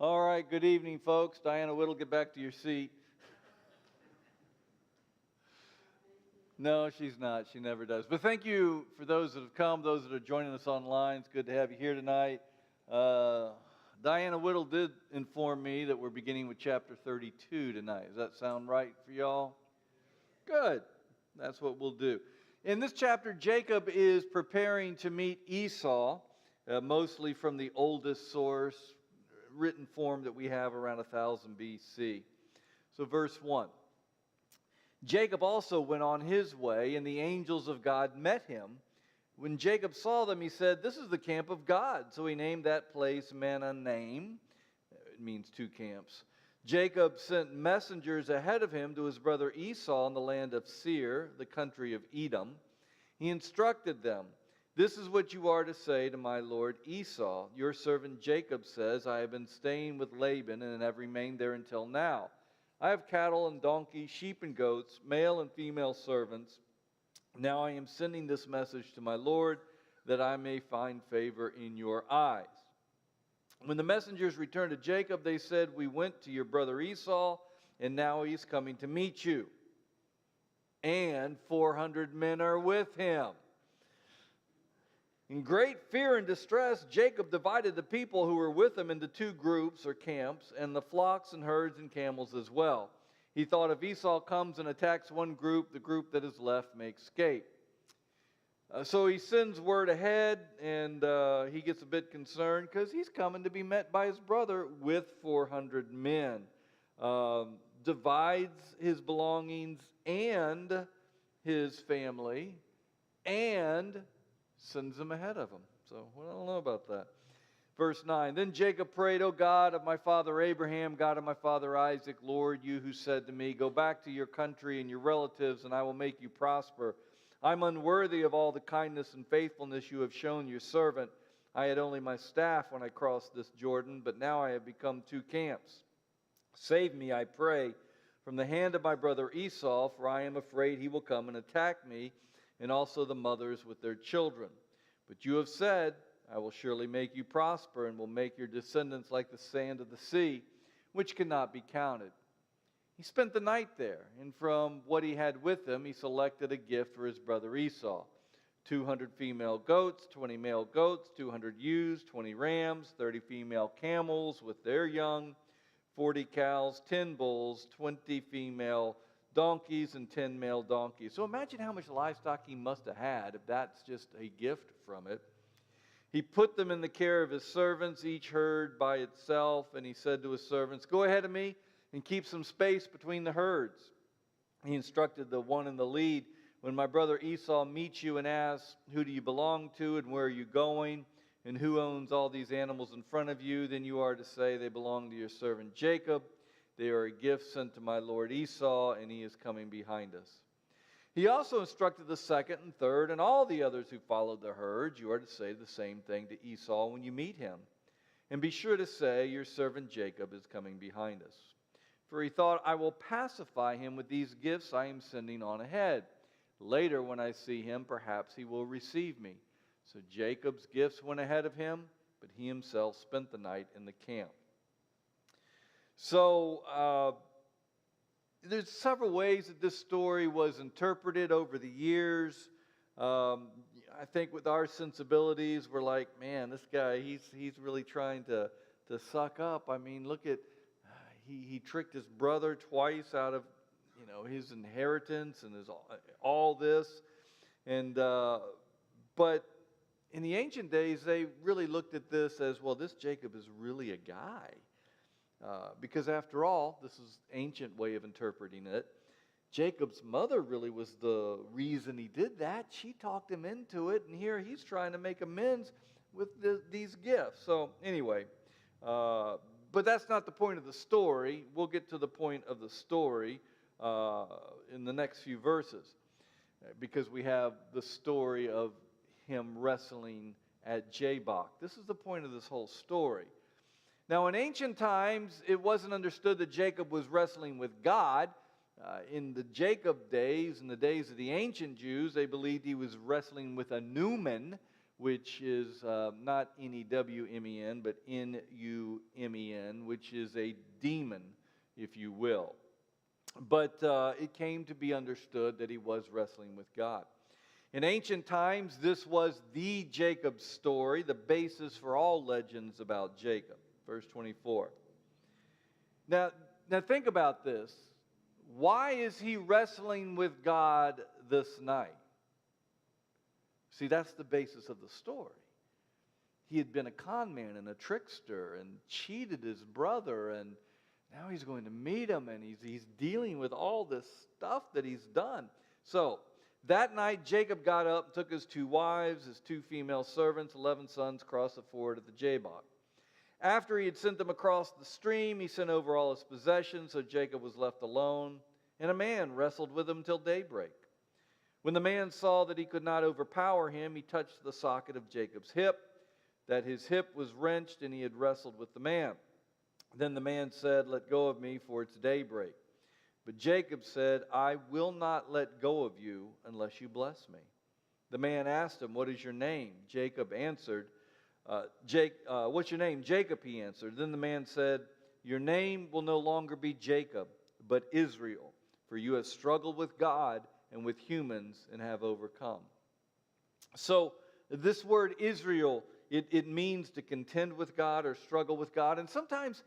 All right, good evening, folks. Diana Whittle, get back to your seat. No, she's not. She never does. But thank you for those that have come, those that are joining us online. It's good to have you here tonight. Diana Whittle did inform me that we're beginning with chapter 32 tonight. Does that sound right for y'all? Good. That's what we'll do. In this chapter, Jacob is preparing to meet Esau, mostly from the oldest source, written form that we have around 1000 BC. So verse 1. Jacob also went on his way, and the angels of God met him. When Jacob saw them, he said, "This is the camp of God." So he named that place Mahanaim. It means two camps. Jacob sent messengers ahead of him to his brother Esau in the land of Seir, the country of Edom. He instructed them, "This is what you are to say to my lord Esau. Your servant Jacob says, I have been staying with Laban and have remained there until now. I have cattle and donkeys, sheep and goats, male and female servants. Now I am sending this message to my lord that I may find favor in your eyes." When the messengers returned to Jacob, they said, "We went to your brother Esau, and now he's coming to meet you. And 400 men are with him." In great fear and distress, Jacob divided the people who were with him into two groups or camps, and the flocks and herds and camels as well. He thought, if Esau comes and attacks one group, the group that is left may escape. So he sends word ahead, and he gets a bit concerned because he's coming to be met by his brother with 400 men. Divides his belongings and his family, and sends them ahead of him. So, well, I don't know about that. Verse 9, then Jacob prayed, "O God of my father Abraham, God of my father Isaac, Lord, you who said to me, 'Go back to your country and your relatives, and I will make you prosper.' I'm unworthy of all the kindness and faithfulness you have shown your servant. I had only my staff when I crossed this Jordan, but now I have become two camps. Save me, I pray, from the hand of my brother Esau, for I am afraid he will come and attack me, and also the mothers with their children. But you have said, I will surely make you prosper, and will make your descendants like the sand of the sea, which cannot be counted." He spent the night there, and from what he had with him, he selected a gift for his brother Esau: 200 female goats, 20 male goats, 200 ewes, 20 rams, 30 female camels with their young, 40 cows, 10 bulls, 20 female donkeys, and 10 male donkeys. So imagine how much livestock he must have had if that's just a gift from it. He put them in the care of his servants, each herd by itself, and he said to his servants, "Go ahead of me and keep some space between the herds." He instructed the one in the lead, "When my brother Esau meets you and asks, 'Who do you belong to and where are you going? And who owns all these animals in front of you?' then you are to say, 'They belong to your servant Jacob. They are a gift sent to my lord Esau, and he is coming behind us.'" He also instructed the second and third and all the others who followed the herds, "You are to say the same thing to Esau when you meet him. And be sure to say, 'Your servant Jacob is coming behind us.' For he thought, 'I will pacify him with these gifts I am sending on ahead. Later, when I see him, perhaps he will receive me.' So Jacob's gifts went ahead of him, but he himself spent the night in the camp." So, there's several ways that this story was interpreted over the years. I think with our sensibilities, we're like, man, this guy, he's really trying to suck up. I mean, look at, he tricked his brother twice out of, his inheritance and all this. And, but in the ancient days, they really looked at this as, well, this Jacob is really a guy. Because after all, this is ancient way of interpreting it, Jacob's mother really was the reason he did that. She talked him into it, and here he's trying to make amends with these gifts. So anyway, but that's not the point of the story. We'll get to the point of the story in the next few verses, because we have the story of him wrestling at Jabbok. This is the point of this whole story. Now, in ancient times, it wasn't understood that Jacob was wrestling with God. In the Jacob days, in the days of the ancient Jews, they believed he was wrestling with a Numen, which is not N-E-W-M-E-N, but N-U-M-E-N, which is a demon, if you will. But it came to be understood that he was wrestling with God. In ancient times, this was the Jacob story, the basis for all legends about Jacob. Verse 24. Now think about this. Why is he wrestling with God this night? See, that's the basis of the story. He had been a con man and a trickster and cheated his brother, and now he's going to meet him, and he's dealing with all this stuff that he's done. So, that night Jacob got up, took his 2 wives, his 2 female servants, 11 sons, crossed the ford of the Jabbok. After he had sent them across the stream, he sent over all his possessions, so Jacob was left alone, and a man wrestled with him till daybreak. When the man saw that he could not overpower him, he touched the socket of Jacob's hip, that his hip was wrenched, and he had wrestled with the man. Then the man said, "Let go of me, for it's daybreak." But Jacob said, "I will not let go of you unless you bless me." The man asked him, "What is your name?" Jacob answered, "What's your name?" "Jacob," he answered. Then the man said, "Your name will no longer be Jacob, but Israel, for you have struggled with God and with humans and have overcome." So this word Israel, it means to contend with God or struggle with God. And sometimes,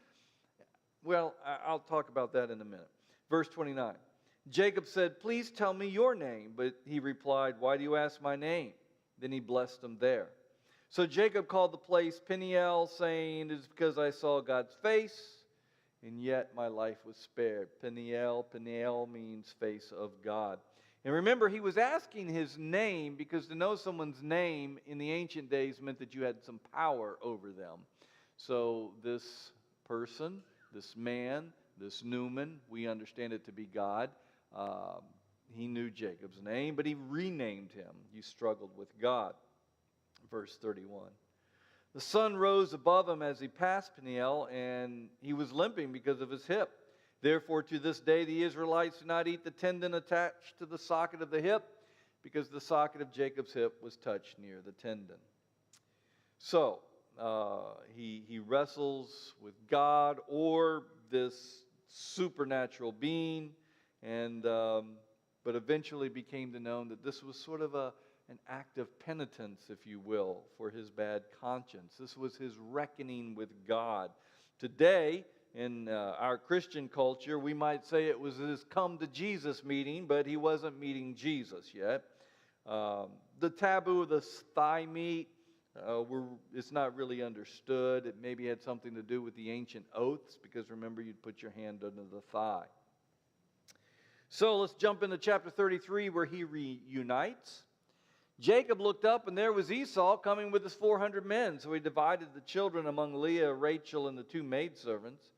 well, I'll talk about that in a minute. Verse 29. Jacob said, "Please tell me your name." But he replied, "Why do you ask my name?" Then he blessed him there. So Jacob called the place Peniel, saying, "It is because I saw God's face, and yet my life was spared." Peniel means face of God. And remember, he was asking his name because to know someone's name in the ancient days meant that you had some power over them. So this person, this man, this Newman, we understand it to be God. He knew Jacob's name, but he renamed him. He struggled with God. Verse 31. The sun rose above him as he passed Peniel, and he was limping because of his hip. Therefore, to this day, the Israelites do not eat the tendon attached to the socket of the hip, because the socket of Jacob's hip was touched near the tendon. So, he wrestles with God or this supernatural being, and but eventually became to know that this was sort of an act of penitence, if you will, for his bad conscience. This was his reckoning with God. Today, in our Christian culture, we might say it was his come to Jesus meeting, but he wasn't meeting Jesus yet. The taboo of the thigh meat, it's not really understood. It maybe had something to do with the ancient oaths, because remember, you'd put your hand under the thigh. So let's jump into chapter 33, where he reunites. Jacob looked up, and there was Esau coming with his 400 men. So he divided the children among Leah, Rachel, and the 2 maidservants.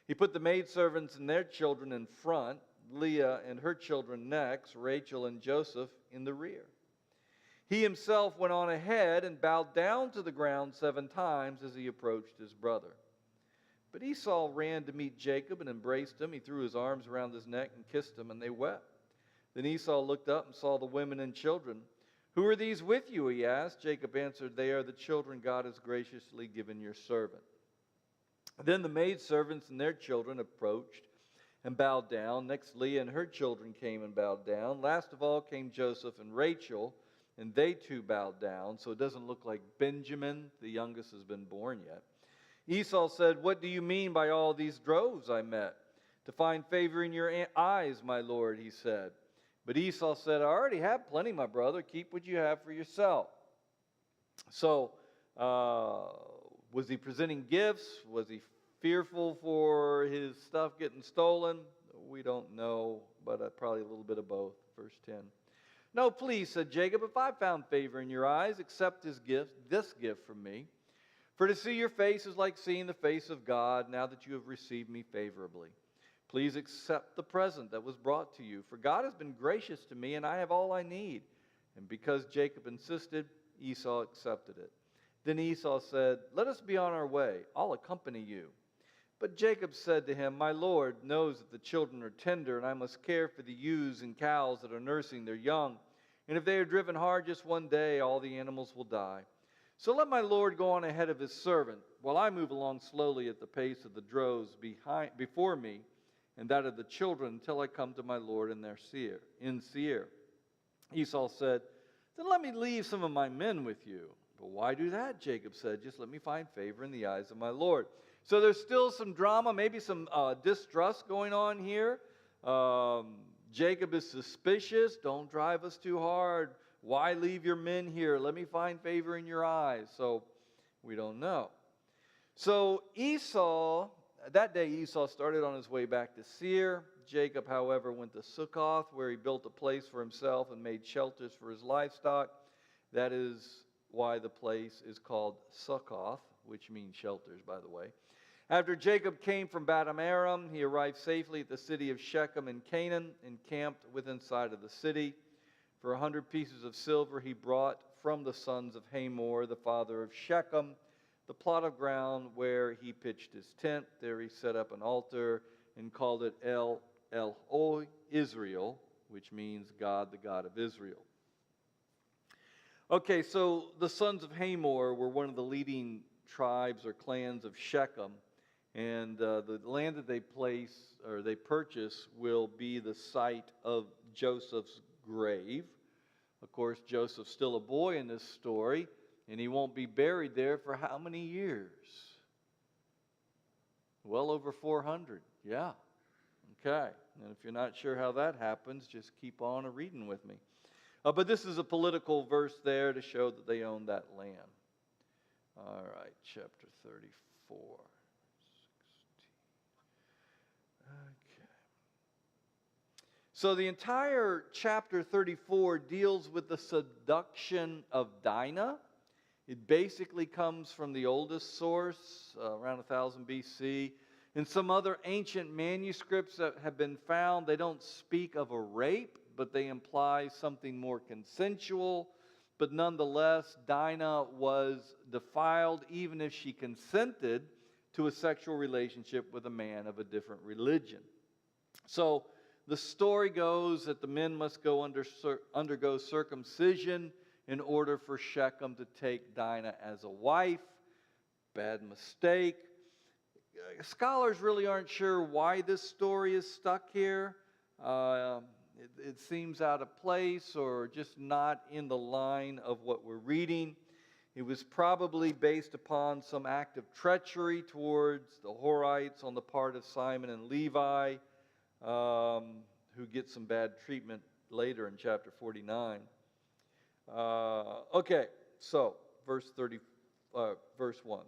He put the maidservants and their children in front, Leah and her children next, Rachel and Joseph in the rear. He himself went on ahead and bowed down to the ground 7 times as he approached his brother. But Esau ran to meet Jacob and embraced him. He threw his arms around his neck and kissed him, and they wept. Then Esau looked up and saw the women and children. "Who are these with you?" he asked. Jacob answered, "They are the children God has graciously given your servant." Then the maidservants and their children approached and bowed down. Next, Leah and her children came and bowed down. Last of all came Joseph and Rachel, and they too bowed down. So it doesn't look like Benjamin, the youngest, has been born yet. Esau said, "What do you mean by all these droves I met? To find favor in your eyes, my lord," he said. But Esau said, "I already have plenty, my brother. Keep what you have for yourself." So, was he presenting gifts? Was he fearful for his stuff getting stolen? We don't know, but probably a little bit of both. Verse 10. "No, please," said Jacob, "if I found favor in your eyes, accept this gift from me. For to see your face is like seeing the face of God, now that you have received me favorably. Please accept the present that was brought to you, for God has been gracious to me, and I have all I need." And because Jacob insisted, Esau accepted it. Then Esau said, "Let us be on our way. I'll accompany you." But Jacob said to him, "My lord knows that the children are tender, and I must care for the ewes and cows that are nursing their young. And if they are driven hard just one day, all the animals will die. So let my lord go on ahead of his servant, while I move along slowly at the pace of the droves before me, and that of the children, until I come to my lord in Seir. Esau said, then let me leave some of my men with you. But why do that? Jacob said, just let me find favor in the eyes of my Lord. So there's still some drama, maybe some distrust going on here. Jacob is suspicious. Don't drive us too hard. Why leave your men here? Let me find favor in your eyes. So we don't know. So that day Esau started on his way back to Seir. Jacob, however, went to Succoth, where he built a place for himself and made shelters for his livestock. That is why the place is called Succoth, which means shelters, by the way. After Jacob came from Paddan Aram, he arrived safely at the city of Shechem in Canaan and camped within sight of the city. For 100 pieces of silver he brought from the sons of Hamor, the father of Shechem, the plot of ground where he pitched his tent. There he set up an altar and called it El Eloi Israel, which means God, the God of Israel. Okay, so the sons of Hamor were one of the leading tribes or clans of Shechem, and the land that they purchase will be the site of Joseph's grave. Of course, Joseph's still a boy in this story, and he won't be buried there for how many years? Well over 400, yeah. Okay, and if you're not sure how that happens, just keep on reading with me. But this is a political verse there to show that they own that land. All right, chapter 34. 16. Okay. So the entire chapter 34 deals with the seduction of Dinah. It basically comes from the oldest source, around 1000 BC. In some other ancient manuscripts that have been found, they don't speak of a rape, but they imply something more consensual. But nonetheless, Dinah was defiled even if she consented to a sexual relationship with a man of a different religion. So the story goes that the men must undergo circumcision in order for Shechem to take Dinah as a wife. Bad mistake. Scholars really aren't sure why this story is stuck here. It seems out of place or just not in the line of what we're reading. It was probably based upon some act of treachery towards the Horites on the part of Simon and Levi, who get some bad treatment later in chapter 49. Okay, so verse 1.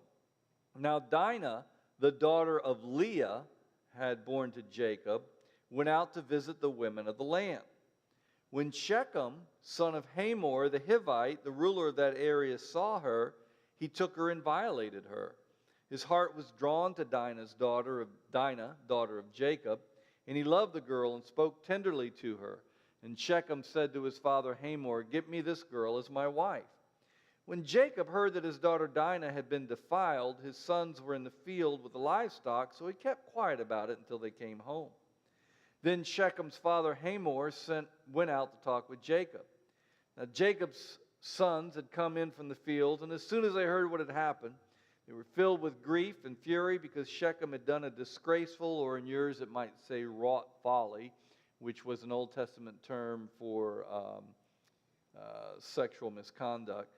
Now Dinah, the daughter of Leah, had born to Jacob, went out to visit the women of the land. When Shechem, son of Hamor the Hivite, the ruler of that area, saw her, he took her and violated her. His heart was drawn to Dinah, daughter of Jacob, and he loved the girl and spoke tenderly to her. And Shechem said to his father Hamor, "Get me this girl as my wife." When Jacob heard that his daughter Dinah had been defiled, his sons were in the field with the livestock, so he kept quiet about it until they came home. Then Shechem's father Hamor went out to talk with Jacob. Now Jacob's sons had come in from the field, and as soon as they heard what had happened, they were filled with grief and fury because Shechem had done a disgraceful, or in yours it might say wrought folly, which was an Old Testament term for sexual misconduct.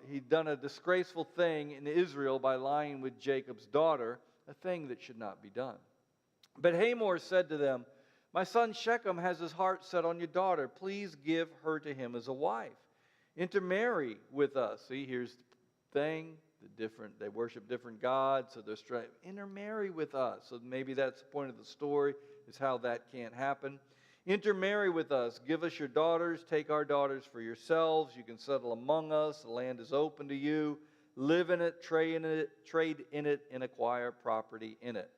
He'd done a disgraceful thing in Israel by lying with Jacob's daughter, a thing that should not be done. But Hamor said to them, "My son Shechem has his heart set on your daughter. Please give her to him as a wife. Intermarry with us." See, here's the thing. They worship different gods, so they're trying to intermarry with us. So maybe that's the point of the story, is how that can't happen. Intermarry with us. Give us your daughters. Take our daughters for yourselves. You can settle among us. The land is open to you. Live in it, trade in it, and acquire property in it.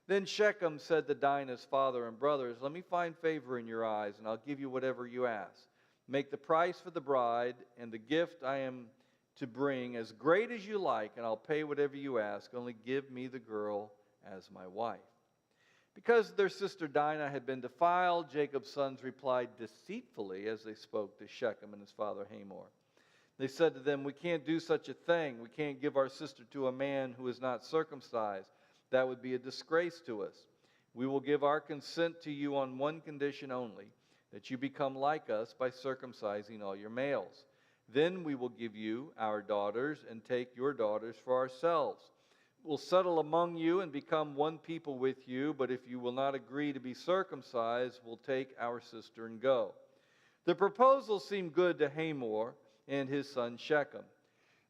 Then Shechem said to Dinah's father and brothers, "Let me find favor in your eyes, and I'll give you whatever you ask. Make the price for the bride and the gift I am to bring as great as you like, and I'll pay whatever you ask. Only give me the girl as my wife." Because their sister Dinah had been defiled, Jacob's sons replied deceitfully as they spoke to Shechem and his father Hamor. They said to them, "We can't do such a thing. We can't give our sister to a man who is not circumcised. That would be a disgrace to us. We will give our consent to you on one condition only, that you become like us by circumcising all your males. Then we will give you our daughters and take your daughters for ourselves. We'll settle among you and become one people with you, but if you will not agree to be circumcised, we'll take our sister and go." The proposal seemed good to Hamor and his son Shechem.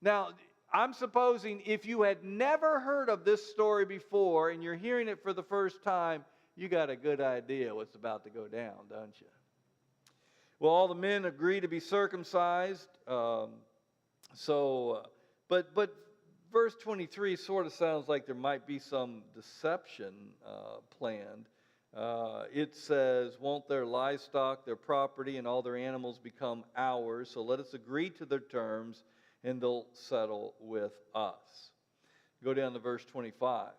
Now, I'm supposing if you had never heard of this story before and you're hearing it for the first time, you got a good idea what's about to go down, don't you? Well, all the men agree to be circumcised. But verse 23 sort of sounds like there might be some deception planned. It says, "Won't their livestock, their property, and all their animals become ours? So let us agree to their terms, and they'll settle with us." Go down to verse 25.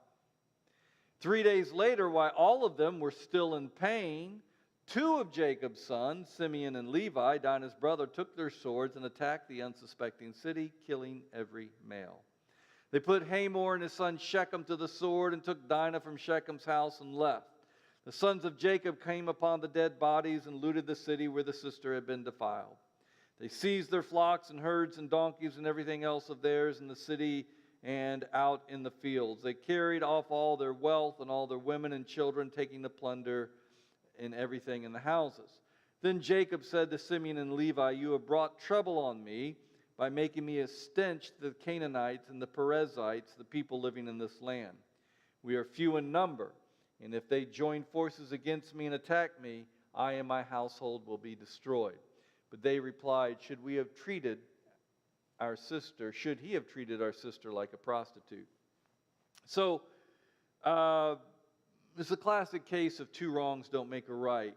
3 days later, while all of them were still in pain, two of Jacob's sons, Simeon and Levi, Dinah's brother, took their swords and attacked the unsuspecting city, killing every male. They put Hamor and his son Shechem to the sword and took Dinah from Shechem's house and left. The sons of Jacob came upon the dead bodies and looted the city where the sister had been defiled. They seized their flocks and herds and donkeys and everything else of theirs in the city and out in the fields. They carried off all their wealth and all their women and children, taking the plunder and everything in the houses. Then Jacob said to Simeon and Levi, "You have brought trouble on me by making me a stench to the Canaanites and the Perizzites, the people living in this land. We are few in number, and if they join forces against me and attack me, I and my household will be destroyed." But they replied, should he have treated our sister like a prostitute? So, it's a classic case of two wrongs don't make a right.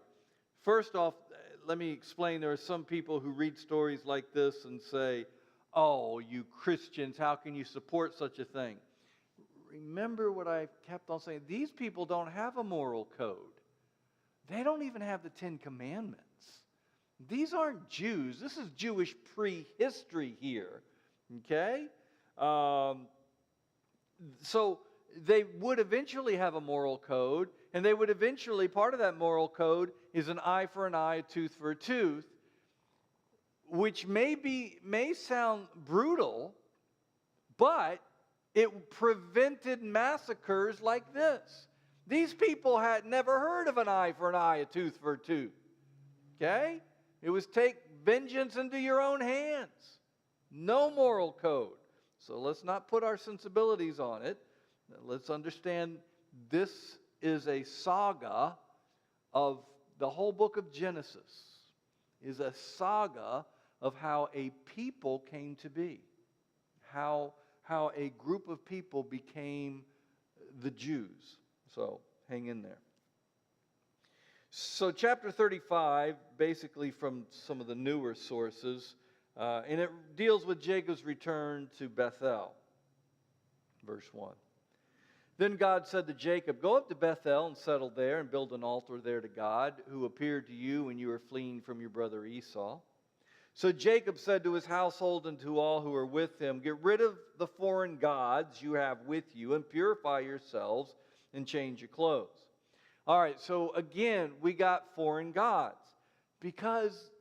First off, let me explain, there are some people who read stories like this and say, "Oh, you Christians, how can you support such a thing?" Remember what I kept on saying. These people don't have a moral code. They don't even have the 10 Commandments. These aren't Jews. This is Jewish prehistory here. Okay? So they would eventually have a moral code, and they would eventually, part of that moral code is an eye for an eye, a tooth for a tooth, which may sound brutal, but it prevented massacres like this. These people had never heard of an eye for an eye, a tooth for a tooth. Okay? It was take vengeance into your own hands. No moral code. So let's not put our sensibilities on it. Let's understand this is a saga of the whole book of Genesis, is a saga of how a people came to be, how a group of people became the Jews. So hang in there. So chapter 35, basically from some of the newer sources, and it deals with Jacob's return to Bethel. Verse 1. Then God said to Jacob, "Go up to Bethel and settle there and build an altar there to God, who appeared to you when you were fleeing from your brother Esau." So Jacob said to his household and to all who were with him, "Get rid of the foreign gods you have with you and purify yourselves and change your clothes." All right, so again, we got foreign gods because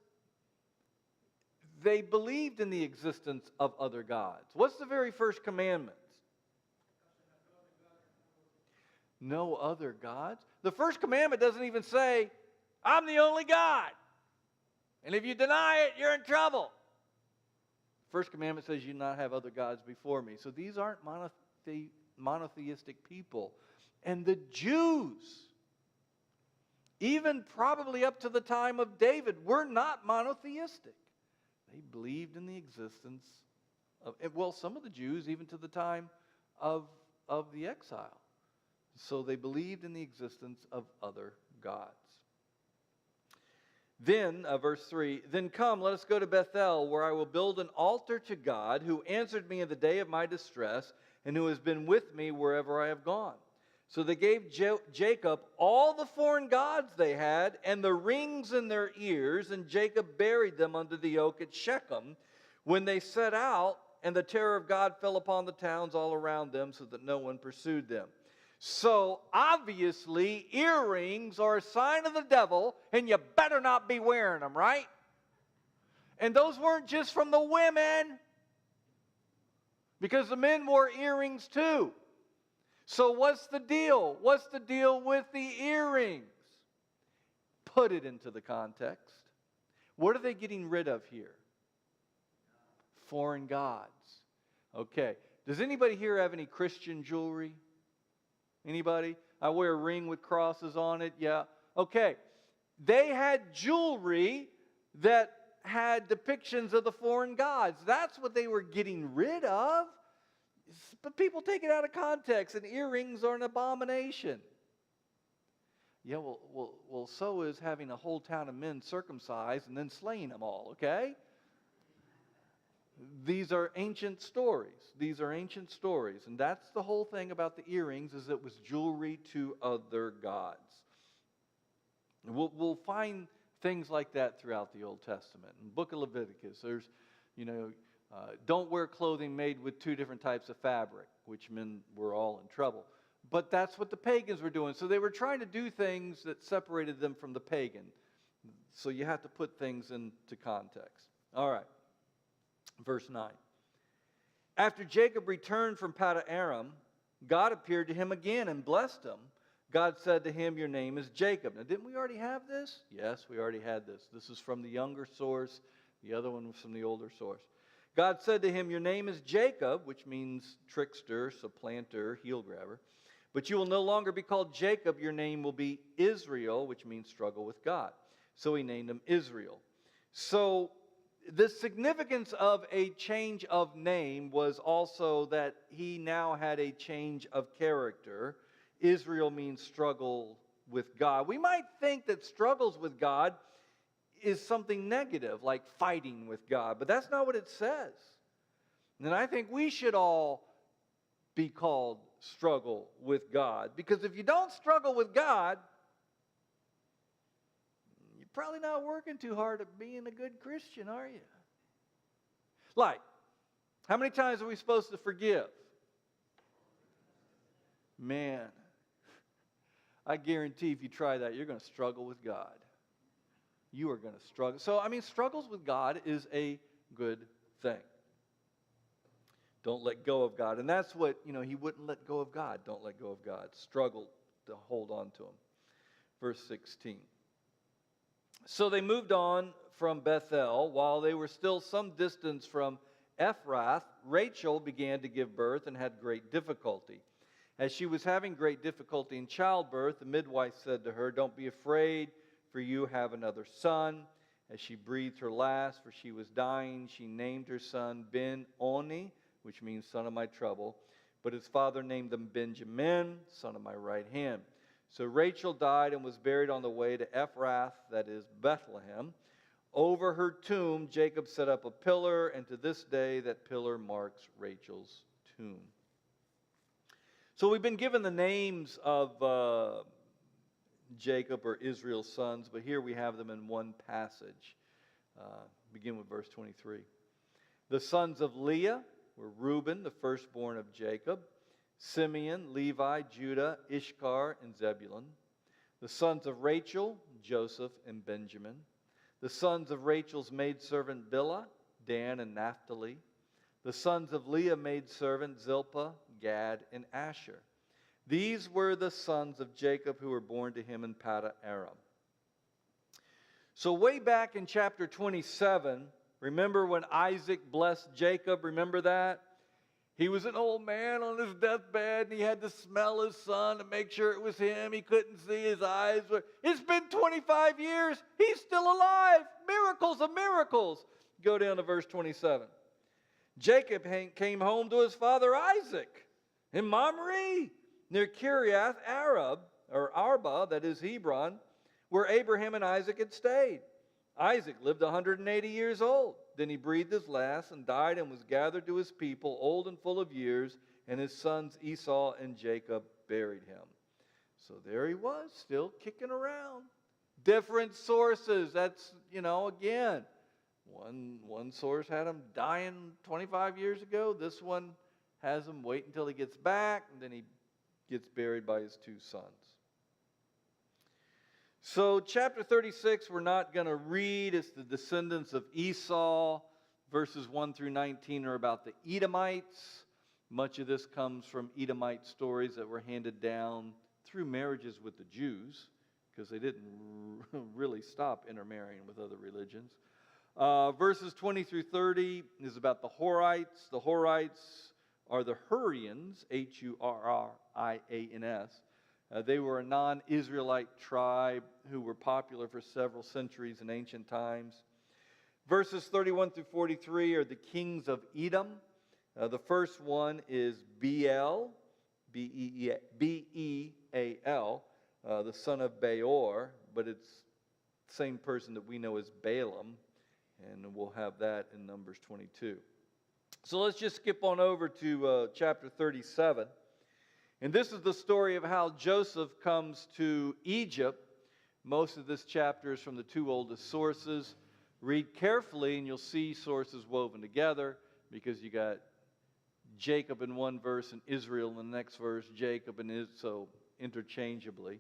they believed in the existence of other gods. What's the very first commandment? No other gods? The first commandment doesn't even say, "I'm the only God. And if you deny it, you're in trouble." First commandment says you not have other gods before me. So these aren't monotheistic people. And the Jews, even probably up to the time of David, were not monotheistic. They believed in the existence of, well, some of the Jews, even to the time of the exile. So they believed in the existence of other gods. Then, verse 3, "Then come, let us go to Bethel, where I will build an altar to God, who answered me in the day of my distress, and who has been with me wherever I have gone." So they gave Jacob all the foreign gods they had, and the rings in their ears, and Jacob buried them under the oak at Shechem, when they set out, and the terror of God fell upon the towns all around them so that no one pursued them. So obviously, earrings are a sign of the devil, and you better not be wearing them, right? And those weren't just from the women, because the men wore earrings too. So what's the deal? What's the deal with the earrings? Put it into the context. What are they getting rid of here? Foreign gods. Okay. Does anybody here have any Christian jewelry? Anybody? I wear a ring with crosses on it. Yeah. Okay. They had jewelry that had depictions of the foreign gods. That's what they were getting rid of. But people take it out of context, and earrings are an abomination. Yeah, well, so is having a whole town of men circumcised and then slaying them all, okay? These are ancient stories. These are ancient stories. And that's the whole thing about the earrings, is it was jewelry to other gods. We'll find things like that throughout the Old Testament. In the book of Leviticus, there's, don't wear clothing made with two different types of fabric, which meant we're all in trouble. But that's what the pagans were doing. So they were trying to do things that separated them from the pagan. So you have to put things into context. All right. Verse 9. After Jacob returned from Paddan-aram, God appeared to him again and blessed him. God said to him, "Your name is Jacob." Now, didn't we already have this? Yes, we already had this. This is from the younger source. The other one was from the older source. God said to him, "Your name is Jacob," which means trickster, supplanter, heel grabber. "But you will no longer be called Jacob. Your name will be Israel," which means struggle with God. So he named him Israel. So the significance of a change of name was also that he now had a change of character. Israel means struggle with God. We might think that struggles with God is something negative, like fighting with God, but that's not what it says. And I think we should all be called struggle with God, because if you don't struggle with God, you're probably not working too hard at being a good Christian, are you? Like, how many times are we supposed to forgive? Man, I guarantee if you try that, you're going to struggle with God. You are going to struggle. So, struggles with God is a good thing. Don't let go of God. And that's what, he wouldn't let go of God. Don't let go of God. Struggle to hold on to him. Verse 16. So they moved on from Bethel. While they were still some distance from Ephrath, Rachel began to give birth and had great difficulty. As she was having great difficulty in childbirth, the midwife said to her, "Don't be afraid, for you have another son." As she breathed her last, for she was dying, she named her son Ben-Oni, which means son of my trouble. But his father named him Benjamin, son of my right hand. So Rachel died and was buried on the way to Ephrath, that is Bethlehem. Over her tomb, Jacob set up a pillar, and to this day that pillar marks Rachel's tomb. So we've been given the names of Jacob or Israel's sons, but here we have them in one passage. Begin with verse 23. The sons of Leah were Reuben, the firstborn of Jacob, Simeon, Levi, Judah, Issachar, and Zebulun. The sons of Rachel, Joseph and Benjamin. The sons of Rachel's maidservant Bilhah, Dan and Naphtali. The sons of Leah maidservant Zilpah, Gad, and Asher. These were the sons of Jacob who were born to him in Paddan-aram. So way back in chapter 27, remember when Isaac blessed Jacob? Remember that? He was an old man on his deathbed, and he had to smell his son to make sure it was him. He couldn't see his eyes. It's been 25 years. He's still alive. Miracles of miracles. Go down to verse 27. Jacob came home to his father Isaac in Mamre, near Kiriath Arba, that is Hebron, where Abraham and Isaac had stayed. Isaac lived 180 years old. Then he breathed his last and died and was gathered to his people, old and full of years, and his sons Esau and Jacob buried him. So there he was, still kicking around. Different sources. That's, again, One source had him dying 25 years ago. This one has him wait until he gets back, and then he gets buried by his two sons. So chapter 36 we're not going to read. It's the descendants of Esau. Verses 1 through 19 are about the Edomites. Much of this comes from Edomite stories that were handed down through marriages with the Jews, because they didn't really stop intermarrying with other religions. Verses 20 through 30 is about the Horites. The Horites are the Hurrians, Hurrians. They were a non-Israelite tribe who were popular for several centuries in ancient times. Verses 31 through 43 are the kings of Edom. The first one is Beel, B-E-A-L, the son of Beor, but it's the same person that we know as Balaam, and we'll have that in Numbers 22. So let's just skip on over to chapter 37. And this is the story of how Joseph comes to Egypt. Most of this chapter is from the two oldest sources. Read carefully and you'll see sources woven together, because you got Jacob in one verse and Israel in the next verse, Jacob and Israel, so interchangeably.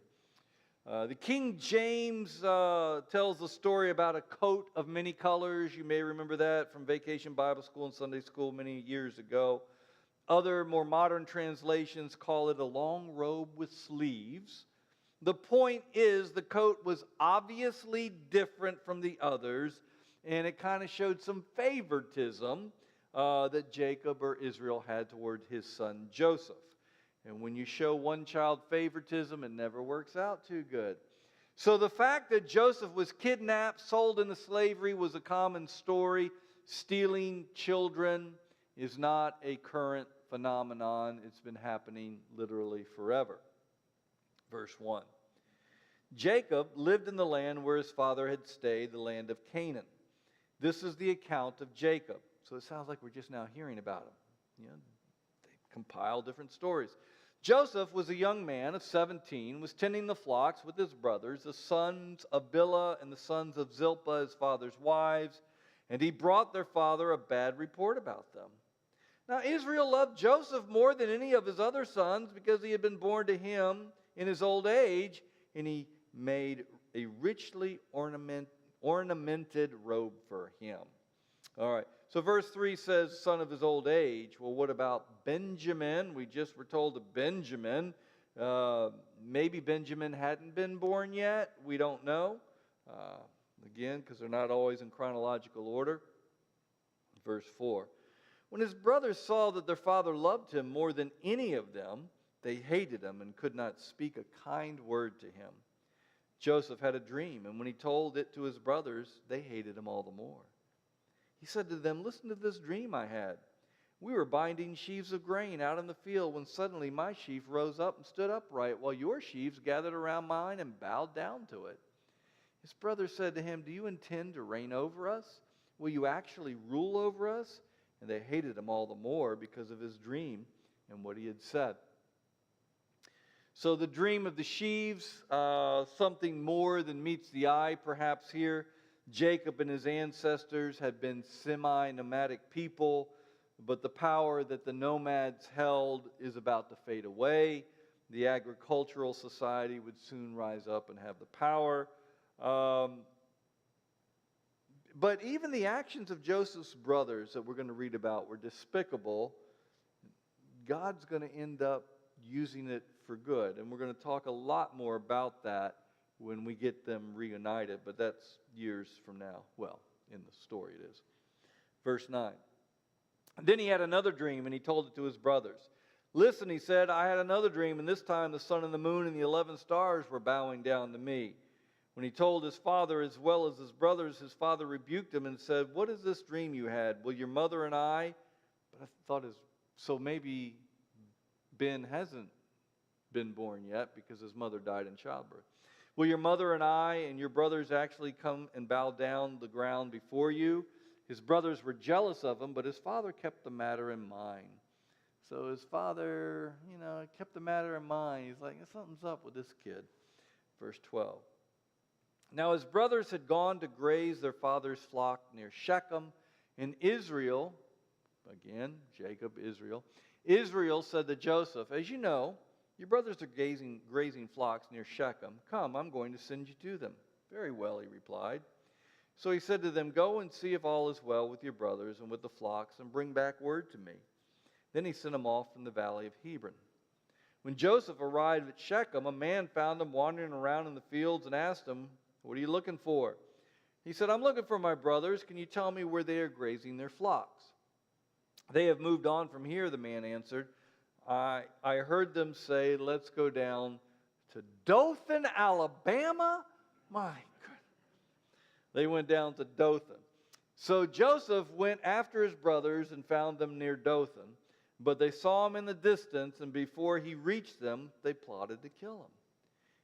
The King James tells the story about a coat of many colors. You may remember that from Vacation Bible School and Sunday School many years ago. Other more modern translations call it a long robe with sleeves. The point is the coat was obviously different from the others, and it kind of showed some favoritism that Jacob or Israel had toward his son Joseph. And when you show one child favoritism, it never works out too good. So the fact that Joseph was kidnapped, sold into slavery was a common story. Stealing children is not a current phenomenon. It's been happening literally forever. Verse 1. Jacob lived in the land where his father had stayed, the land of Canaan. This is the account of Jacob. So it sounds like we're just now hearing about him. You know, they compile different stories. Joseph was a young man of 17, was tending the flocks with his brothers, the sons of Bilhah and the sons of Zilpah, his father's wives, and he brought their father a bad report about them. Now Israel loved Joseph more than any of his other sons, because he had been born to him in his old age, and he made a richly ornamented robe for him. All right, so verse 3 says, son of his old age. Well, what about Benjamin? We just were told of Benjamin. Maybe Benjamin hadn't been born yet. We don't know. Again, because they're not always in chronological order. Verse 4. When his brothers saw that their father loved him more than any of them, they hated him and could not speak a kind word to him. Joseph had a dream, and when he told it to his brothers, they hated him all the more. He said to them, listen to this dream I had. We were binding sheaves of grain out in the field when suddenly my sheaf rose up and stood upright, while your sheaves gathered around mine and bowed down to it. His brothers said to him, do you intend to reign over us? Will you actually rule over us? And they hated him all the more because of his dream and what he had said. So the dream of the sheaves, something more than meets the eye perhaps here. Jacob and his ancestors had been semi-nomadic people, but the power that the nomads held is about to fade away. The agricultural society would soon rise up and have the power. But even the actions of Joseph's brothers that we're going to read about were despicable. God's going to end up using it for good. And we're going to talk a lot more about that when we get them reunited. But that's years from now. Well, in the story it is. Verse 9. Then he had another dream, and he told it to his brothers. Listen, he said, I had another dream, and this time the sun and the moon and the 11 stars were bowing down to me. When he told his father as well as his brothers, his father rebuked him and said, what is this dream you had? Will your mother and I... But I thought, so maybe Ben hasn't been born yet because his mother died in childbirth. Will your mother and I and your brothers actually come and bow down the ground before you? His brothers were jealous of him, but his father kept the matter in mind. So his father, kept the matter in mind. He's like, something's up with this kid. Verse 12. Now his brothers had gone to graze their father's flock near Shechem, and Israel, again, Jacob, Israel said to Joseph, "As you know, your brothers are grazing flocks near Shechem. Come, I'm going to send you to them." "Very well," he replied. So he said to them, "Go and see if all is well with your brothers and with the flocks, and bring back word to me." Then he sent them off from the valley of Hebron. When Joseph arrived at Shechem, a man found him wandering around in the fields and asked him, "What are you looking for?" He said, "I'm looking for my brothers. Can you tell me where they are grazing their flocks?" "They have moved on from here," the man answered. I heard them say, 'Let's go down to Dothan, Alabama.'" My goodness. They went down to Dothan. So Joseph went after his brothers and found them near Dothan. But they saw him in the distance, and before he reached them, they plotted to kill him.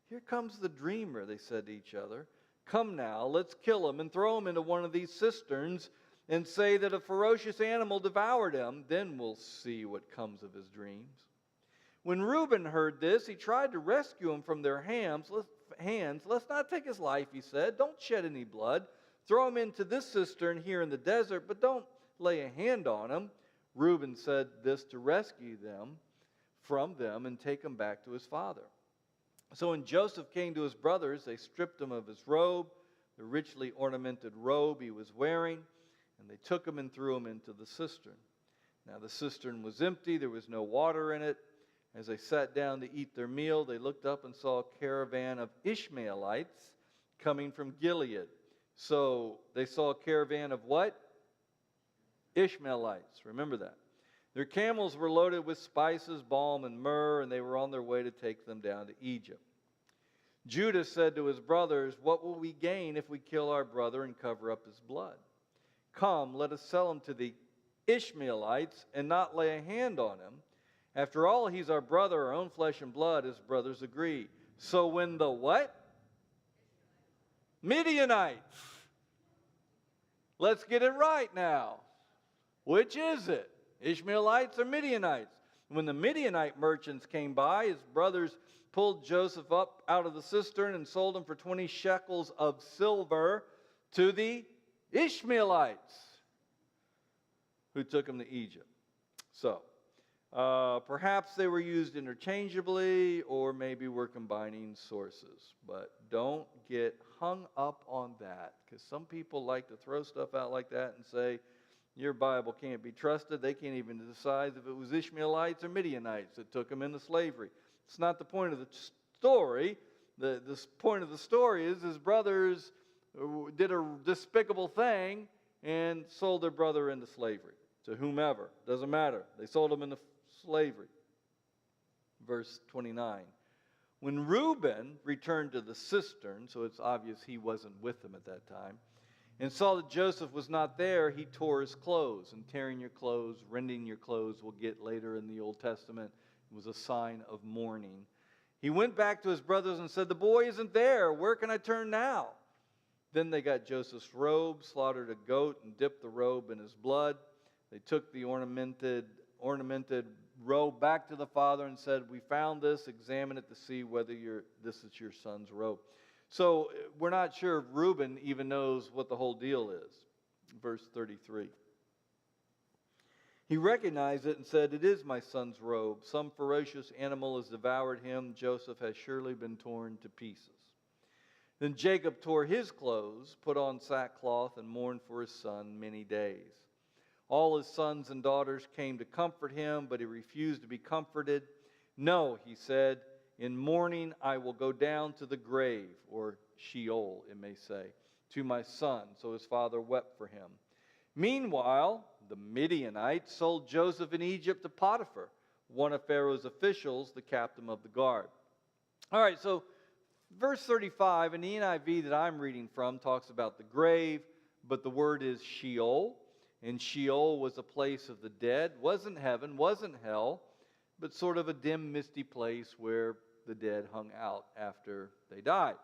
"Here comes the dreamer," they said to each other. "Come now, let's kill him and throw him into one of these cisterns and say that a ferocious animal devoured him. Then we'll see what comes of his dreams." When Reuben heard this, he tried to rescue him from their hands. "Let's not take his life," he said. "Don't shed any blood. Throw him into this cistern here in the desert, but don't lay a hand on him." Reuben said this to rescue them from them and take him back to his father. So when Joseph came to his brothers, they stripped him of his robe, the richly ornamented robe he was wearing, and they took him and threw him into the cistern. Now the cistern was empty, there was no water in it. As they sat down to eat their meal, they looked up and saw a caravan of Ishmaelites coming from Gilead. So they saw a caravan of what? Ishmaelites. Remember that. Their camels were loaded with spices, balm, and myrrh, and they were on their way to take them down to Egypt. Judah said to his brothers, "What will we gain if we kill our brother and cover up his blood? Come, let us sell him to the Ishmaelites and not lay a hand on him. After all, he's our brother, our own flesh and blood," his brothers agreed. So when the what? Midianites. Let's get it right now. Which is it? Ishmaelites or Midianites? When the Midianite merchants came by, his brothers pulled Joseph up out of the cistern and sold him for 20 shekels of silver to the Ishmaelites, who took him to Egypt. So, perhaps they were used interchangeably, or maybe we're combining sources. But don't get hung up on that, because some people like to throw stuff out like that and say, your Bible can't be trusted. They can't even decide if it was Ishmaelites or Midianites that took them into slavery. It's not the point of the story. The point of the story is his brothers did a despicable thing and sold their brother into slavery to whomever. Doesn't matter. They sold him into slavery. Verse 29. When Reuben returned to the cistern, so it's obvious he wasn't with them at that time, and saw that Joseph was not there, he tore his clothes. And tearing your clothes, rending your clothes, we'll get later in the Old Testament, was a sign of mourning. He went back to his brothers and said, "The boy isn't there. Where can I turn now?" Then they got Joseph's robe, slaughtered a goat, and dipped the robe in his blood. They took the ornamented robe back to the father and said, "We found this. Examine it to see whether this is your son's robe." So we're not sure if Reuben even knows what the whole deal is. Verse 33. He recognized it and said, "It is my son's robe. Some ferocious animal has devoured him. Joseph has surely been torn to pieces." Then Jacob tore his clothes, put on sackcloth, and mourned for his son many days. All his sons and daughters came to comfort him, but he refused to be comforted. "No," he said, "in mourning I will go down to the grave," or Sheol, it may say, "to my son." So his father wept for him. Meanwhile, the Midianites sold Joseph in Egypt to Potiphar, one of Pharaoh's officials, the captain of the guard. All right, so verse 35 in the NIV that I'm reading from talks about the grave, but the word is Sheol. And Sheol was a place of the dead. Wasn't heaven, wasn't hell, but sort of a dim, misty place where the dead hung out after they died.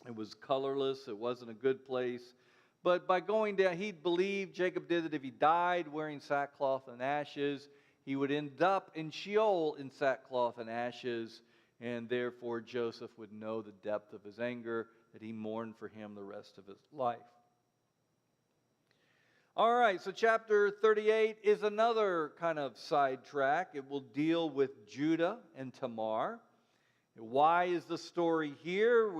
It was colorless. It wasn't a good place. But by going down, he believed, Jacob did, that if he died wearing sackcloth and ashes, he would end up in Sheol in sackcloth and ashes, and therefore Joseph would know the depth of his anger, that he mourned for him the rest of his life. All right, so chapter 38 is another kind of sidetrack. It will deal with Judah and Tamar. Why is the story here?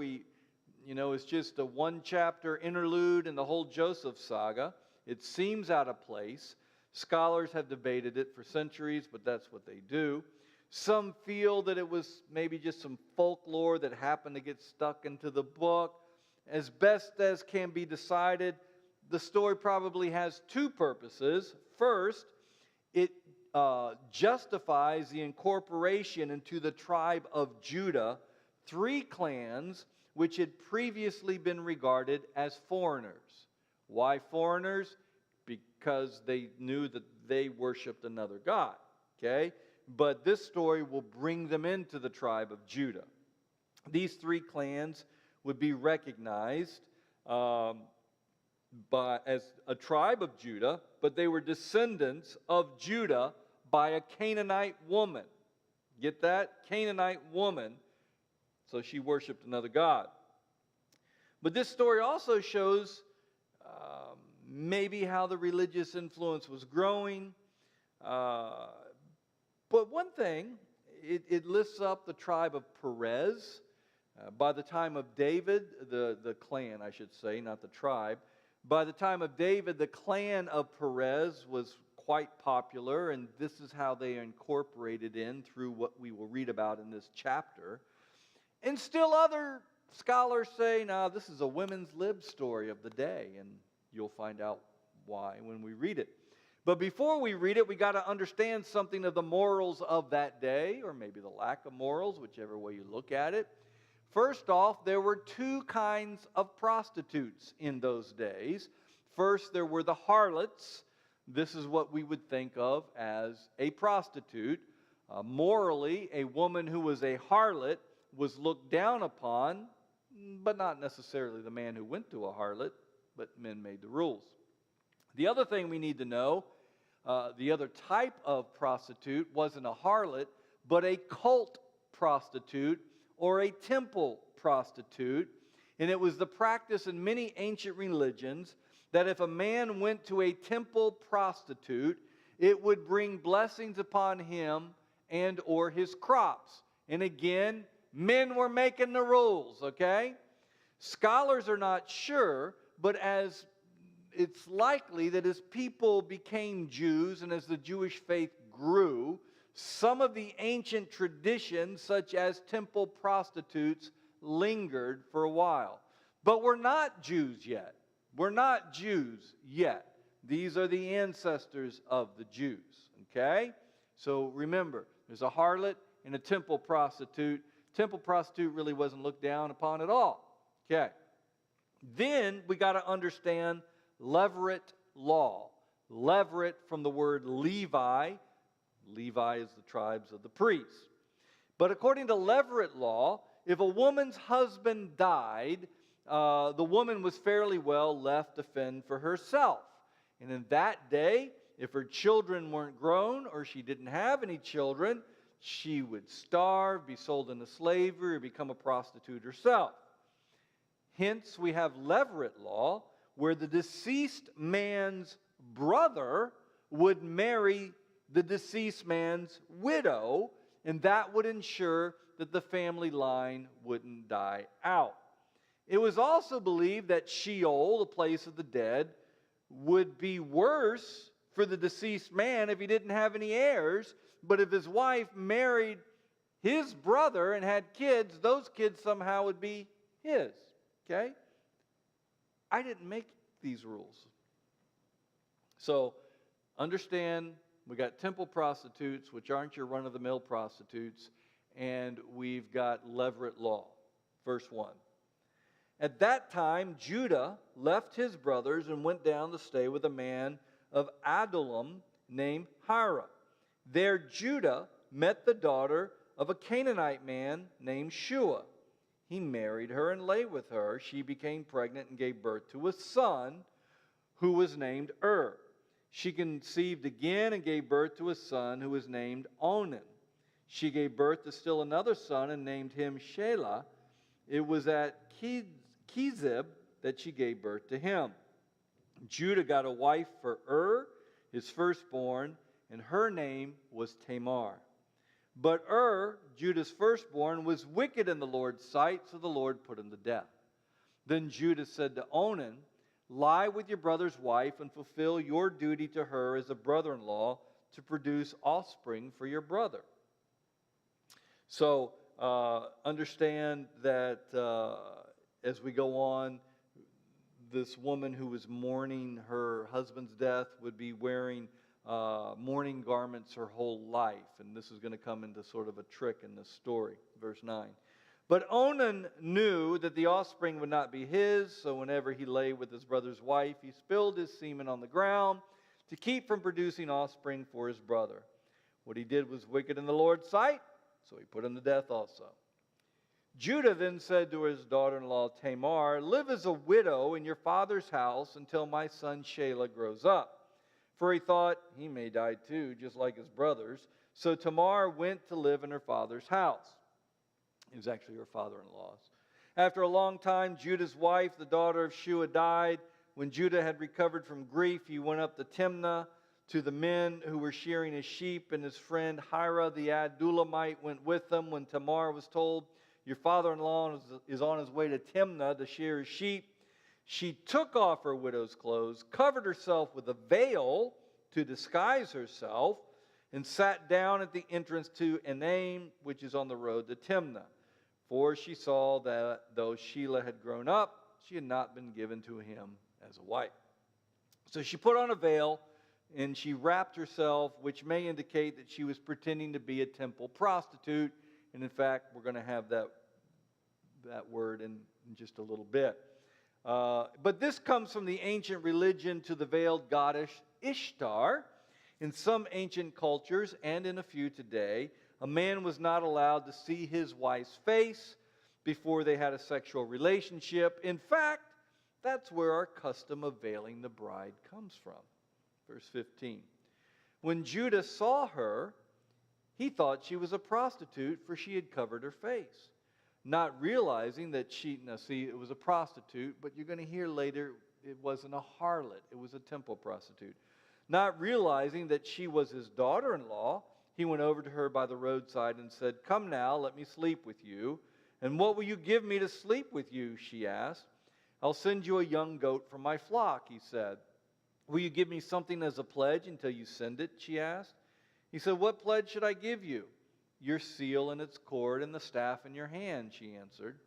It's just a one-chapter interlude in the whole Joseph saga. It seems out of place. Scholars have debated it for centuries, but that's what they do. Some feel that it was maybe just some folklore that happened to get stuck into the book. As best as can be decided, the story probably has two purposes. First, it justifies the incorporation into the tribe of Judah, three clans which had previously been regarded as foreigners. Why foreigners? Because they knew that they worshiped another god. Okay? But this story will bring them into the tribe of Judah. These three clans would be recognized as a tribe of Judah, but they were descendants of Judah by a Canaanite woman. Get that? Canaanite woman. So she worshiped another god. But this story also shows maybe how the religious influence was growing. But one thing, it lists up the tribe of Perez. By the time of David, the clan, I should say, not the tribe. By the time of David, the clan of Perez was quite popular, and this is how they are incorporated in through what we will read about in this chapter. And still other scholars say, no, this is a women's lib story of the day, and you'll find out why when we read it. But before we read it, we got to understand something of the morals of that day, or maybe the lack of morals, whichever way you look at it. First off, there were two kinds of prostitutes in those days. First, there were the harlots. This is what we would think of as a prostitute. Morally, a woman who was a harlot was looked down upon, but not necessarily the man who went to a harlot, but men made the rules. The other thing we need to know, the other type of prostitute wasn't a harlot, but a cult prostitute or a temple prostitute. And it was the practice in many ancient religions that if a man went to a temple prostitute, it would bring blessings upon him and or his crops. And again, men were making the rules, okay? Scholars are not sure, but as it's likely that as people became Jews and as the Jewish faith grew, some of the ancient traditions, such as temple prostitutes, lingered for a while. But we're not Jews yet. We're not Jews yet. These are the ancestors of the Jews, okay? So remember, there's a harlot and a temple prostitute. Temple prostitute really wasn't looked down upon at all, okay? Then we got to understand Levirate law. Levirate from the word Levi. Levi is the tribes of the priests. But according to Levirate law, if a woman's husband died, the woman was fairly well left to fend for herself. And in that day, if her children weren't grown or she didn't have any children, she would starve, be sold into slavery, or become a prostitute herself. Hence, we have Levirate law, where the deceased man's brother would marry the deceased man's widow, and that would ensure that the family line wouldn't die out. It was also believed that Sheol, the place of the dead, would be worse for the deceased man if he didn't have any heirs, but if his wife married his brother and had kids, those kids somehow would be his. Okay? I didn't make these rules. So, understand, we got temple prostitutes, which aren't your run-of-the-mill prostitutes, and we've got Levirate law. Verse 1. At that time, Judah left his brothers and went down to stay with a man of Adullam named Hira. There Judah met the daughter of a Canaanite man named Shua. He married her and lay with her. She became pregnant and gave birth to a son who was named She conceived again and gave birth to a son who was named Onan. She gave birth to still another son and named him Shelah. It was at Kezib that she gave birth to him. Judah got a wife for his firstborn, and her name was Tamar. But Judah's firstborn, was wicked in the Lord's sight, so the Lord put him to death. Then Judah said to Onan, lie with your brother's wife and fulfill your duty to her as a brother-in-law to produce offspring for your brother. So understand that as we go on, this woman who was mourning her husband's death would be wearing mourning garments her whole life. And this is going to come into sort of a trick in this story. Verse 9. But Onan knew that the offspring would not be his, so whenever he lay with his brother's wife, he spilled his semen on the ground to keep from producing offspring for his brother. What he did was wicked in the Lord's sight, so he put him to death also. Judah then said to his daughter-in-law Tamar, live as a widow in your father's house until my son Shelah grows up. For he thought, he may die too, just like his brothers. So Tamar went to live in her father's house. It was actually her father-in-law's. After a long time, Judah's wife, the daughter of Shua, died. When Judah had recovered from grief, he went up to Timnah to the men who were shearing his sheep, and his friend Hira the Adullamite went with them. When Tamar was told, your father-in-law is on his way to Timnah to shear his sheep, she took off her widow's clothes, covered herself with a veil to disguise herself, and sat down at the entrance to Enaim, which is on the road to Timnah. For she saw that though Shelah had grown up, she had not been given to him as a wife. So she put on a veil, and she wrapped herself, which may indicate that she was pretending to be a temple prostitute. And in fact, we're going to have that word in just a little bit. But this comes from the ancient religion to the veiled goddess Ishtar. In some ancient cultures, and in a few today, a man was not allowed to see his wife's face before they had a sexual relationship. In fact, that's where our custom of veiling the bride comes from. Verse 15. When Judah saw her, he thought she was a prostitute, for she had covered her face. Not realizing that it was a prostitute, but you're going to hear later it wasn't a harlot, it was a temple prostitute. Not realizing that she was his daughter-in-law, he went over to her by the roadside and said, come now, let me sleep with you. And what will you give me to sleep with you, she asked. I'll send you a young goat from my flock, he said. Will you give me something as a pledge until you send it, she asked. He said, what pledge should I give you? Your seal and its cord and the staff in your hand, she answered.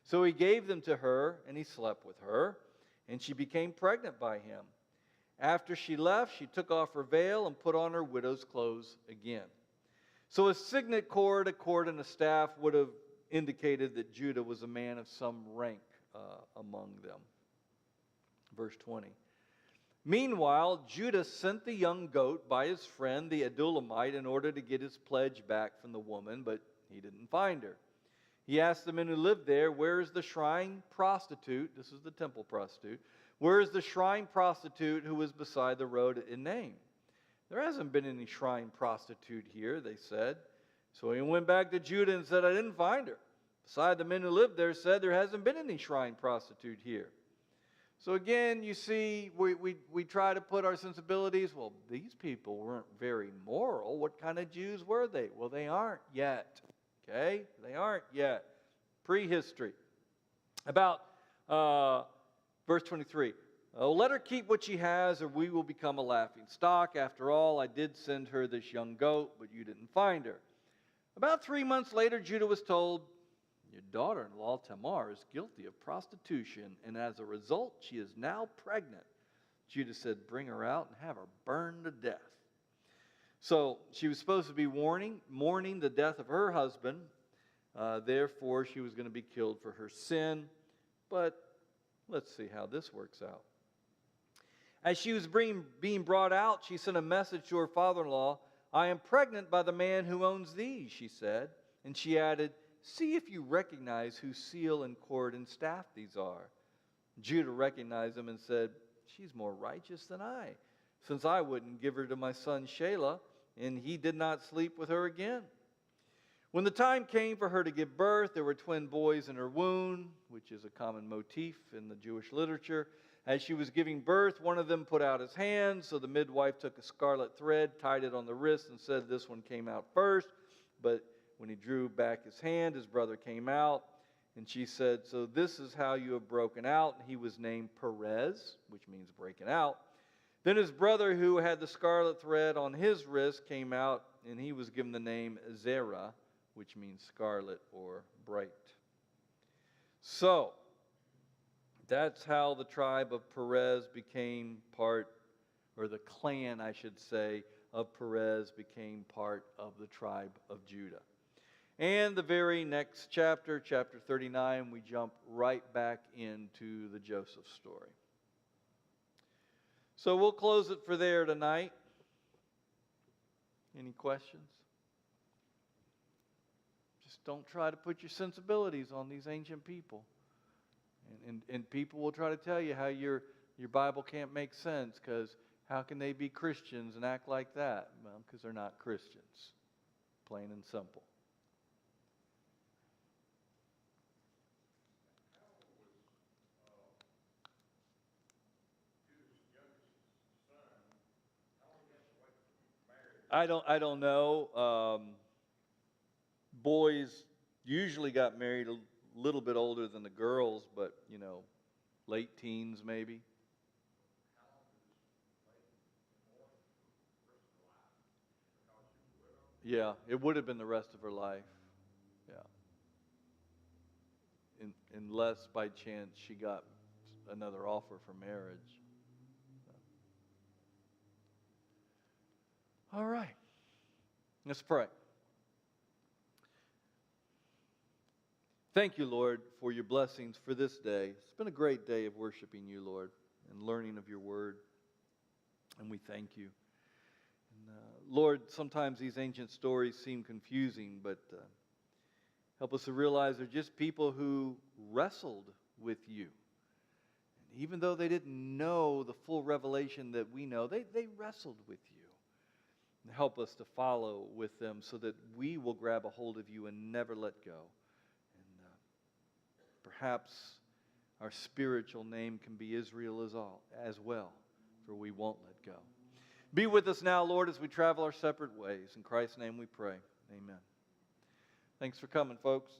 So he gave them to her, and he slept with her, and she became pregnant by him. After she left, she took off her veil and put on her widow's clothes again. So a signet cord, a cord, and a staff would have indicated that Judah was a man of some rank among them. Verse 20. Meanwhile, Judah sent the young goat by his friend the Adullamite in order to get his pledge back from the woman, but he didn't find her. He asked the men who lived there, where is the shrine prostitute? This is the temple prostitute. Where is the shrine prostitute who was beside the road at Enaim? There hasn't been any shrine prostitute here, they said. So he went back to Judah and said, I didn't find her. Beside the men who lived there said, there hasn't been any shrine prostitute here. So again, you see, we try to put our sensibilities, well, these people weren't very moral. What kind of Jews were they? Well, they aren't yet. Okay? They aren't yet. Prehistory. About verse 23. Let her keep what she has, or we will become a laughing stock. After all, I did send her this young goat, but you didn't find her. About 3 months later, Judah was told, your daughter-in-law Tamar is guilty of prostitution, and as a result, she is now pregnant. Judah said, bring her out and have her burned to death. So she was supposed to be mourning the death of her husband. Therefore, she was going to be killed for her sin. But let's see how this works out. As she was being brought out, she sent a message to her father-in-law. I am pregnant by the man who owns these, she said. And she added, see if you recognize whose seal and cord and staff these are. Judah recognized them and said, she's more righteous than I, since I wouldn't give her to my son Shelah, and he did not sleep with her again. When the time came for her to give birth, there were twin boys in her womb, which is a common motif in the Jewish literature. As she was giving birth, one of them put out his hand, so the midwife took a scarlet thread, tied it on the wrist, and said, "This one came out first." But when he drew back his hand, his brother came out, and she said, "So this is how you have broken out." And he was named Perez, which means breaking out. Then his brother, who had the scarlet thread on his wrist, came out, and he was given the name Zerah, which means scarlet or bright. So, that's how the tribe of Perez became part, or the clan, I should say, of Perez became part of the tribe of Judah. And the very next chapter, chapter 39, we jump right back into the Joseph story. So we'll close it for there tonight. Any questions? Just don't try to put your sensibilities on these ancient people. And people will try to tell you how your Bible can't make sense, because how can they be Christians and act like that? Well, because they're not Christians. Plain and simple. I don't know. Boys usually got married a little bit older than the girls, but late teens maybe. Yeah, it would have been the rest of her life. Yeah. Unless by chance she got another offer for marriage. All right. Let's pray. Thank you, Lord, for your blessings for this day. It's been a great day of worshiping you, Lord, and learning of your word. And we thank you. And, Lord, sometimes these ancient stories seem confusing, but help us to realize they're just people who wrestled with you. And even though they didn't know the full revelation that we know, they wrestled with you. And help us to follow with them so that we will grab a hold of you and never let go. And perhaps our spiritual name can be Israel as well, for we won't let go. Be with us now, Lord, as we travel our separate ways. In Christ's name we pray. Amen. Thanks for coming, folks.